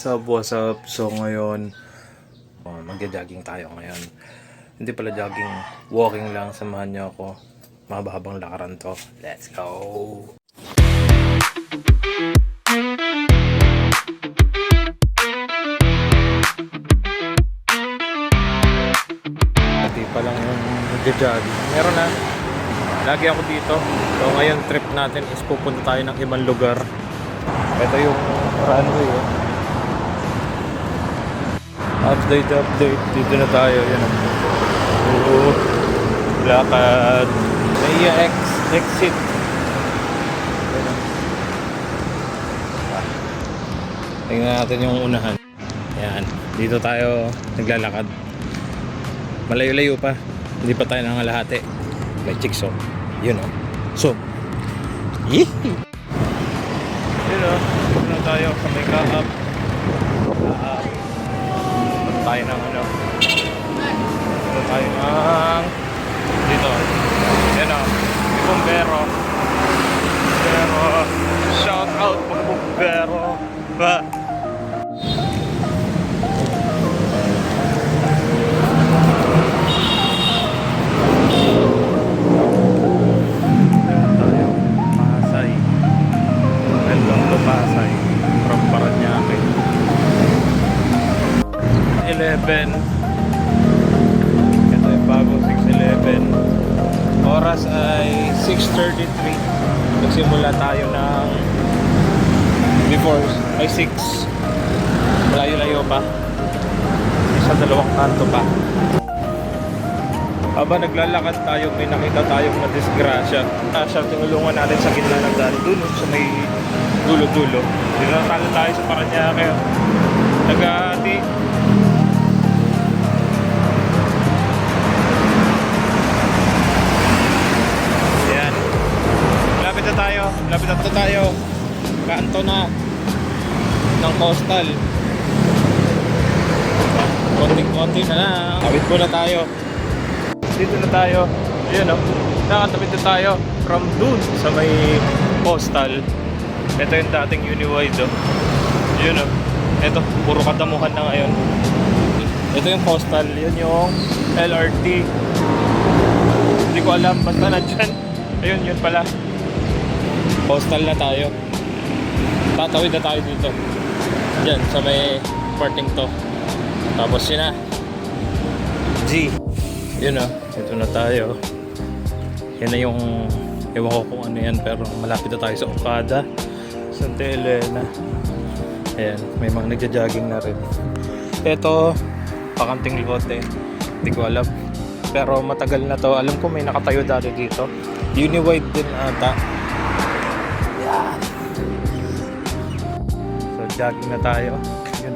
What's up? So ngayon, magja-jogging tayo ngayon. Hindi pala jogging, walking lang. Samahan niyo ako. Mahabang lakaran to. Let's go! Hindi pa lang yung magja-jogging. Meron na. Lagi ako dito. So ngayon trip natin is pupunta tayo ng ibang lugar. Ito yung runway. Update. Dito na tayo. Yan. Lakad. May exit. Tingnan natin yung unahan. Yan. Dito tayo naglalakad. Malayo-layo pa. Hindi pa tayo nangalahati. May chicks oh. Yun oh. So. Yee! Yun oh. Dito na tayo sa may ka-up. Tayo ng ano. Dito tayo ng dito. Yan o. Bumbero. Pero shout out mga bumbero. Ba? Yan tayo. Pasay. Welcome to Pasay. From Paranaque. 11. Ito yung bago 6:11. Oras ay 6:33. Nagsimula tayo ng before ay 6. Malayo-layo pa. Isa dalawang kanto pa. Habang naglalakad tayo, may nakita tayong na-disgrasya. Siya tinulungan natin sa gitna ng daan. Doon sa may dulo-dulo. Dinatalo tayo sa Paranaque. Nag-aati. Lapit na tayo. Kanto na ng coastal. Konting-konti na lang. Tawid po na tayo. Dito na tayo. Ayan o. Nakatawid na tayo from dun sa may coastal. Ito yung dating Uniwide o. Yun o. Ito, puro kadamuhan na ngayon. Ito yung coastal. Yun yung LRT. Hindi ko alam. Basta na dyan. Ayun, yun pala. Coastal na tayo. Tatawid na tayo dito. Diyan sa may parting to. Tapos yun na. G. Yun o. Ito na tayo. Yan na yung ewan ko kung ano yan. Pero malapit na tayo sa Okada. Santa Elena. Ayan. May mga nagja-jogging na rin. Ito. Pakanting lote. Hindi ko alam. Pero matagal na to. Alam ko may nakatayo dati dito. Uniwide din ata. So jogging na tayo. Yun.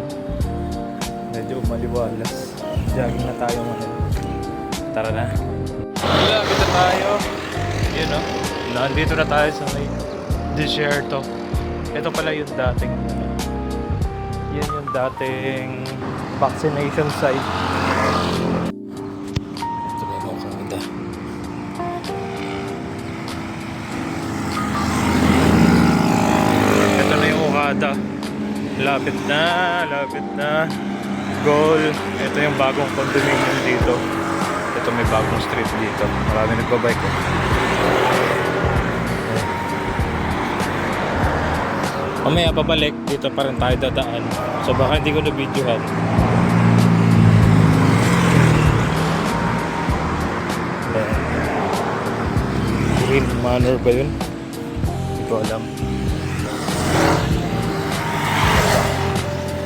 Medyo maliwalas. Jogging na tayo ngayon. Tara na. Malapit na tayo. Yun o. Nandito na tayo sa may desierto. Ito pala yung dating yan yung dating vaccination site. Ito ba yung Okada? Lapit na goal. Ito yung bagong condominium dito. Ito may bagong street dito. Marami nagbabike ko. Mamaya babalik. Dito pa rin tayo dadaan. So baka hindi ko na-videohan. Green Manor ba yun? Hindi ko alam.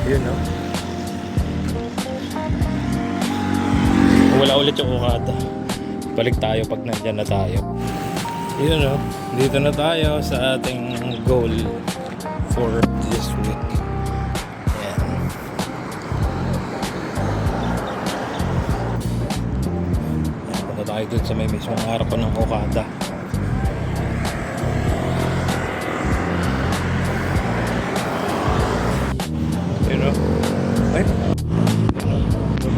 Yun no? Wala ulit yung Okada. Balik tayo pag nandyan na tayo. Yun no? Dito na tayo sa ating goal for this week. Ayan. Punta tayo dun sa may mismong harapan ng Okada. Ay,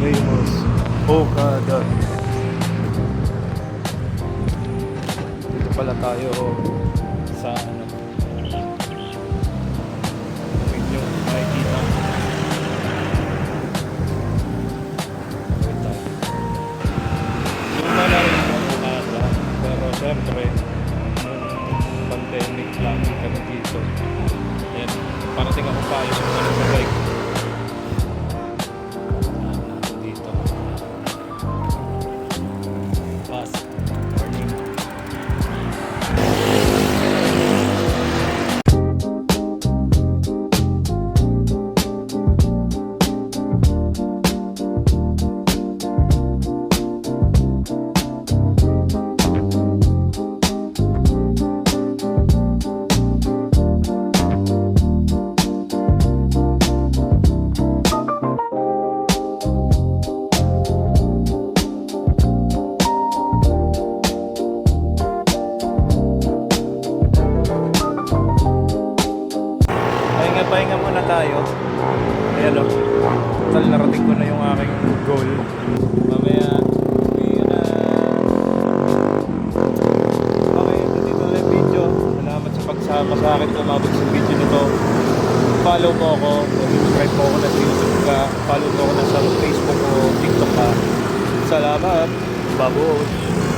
famous Okada. Dito pala tayo sa ano, medyo makikita Ayan o. Total, narating ko na yung aking goal. Mamaya, yun na. Okay, dito na yung video. Salamat sa pagsama sa akin kung umabot sa video na to. Follow mo ako, subscribe mo ako na sa YouTube ka, follow mo ako na sa Facebook o TikTok ka. Salamat, babush!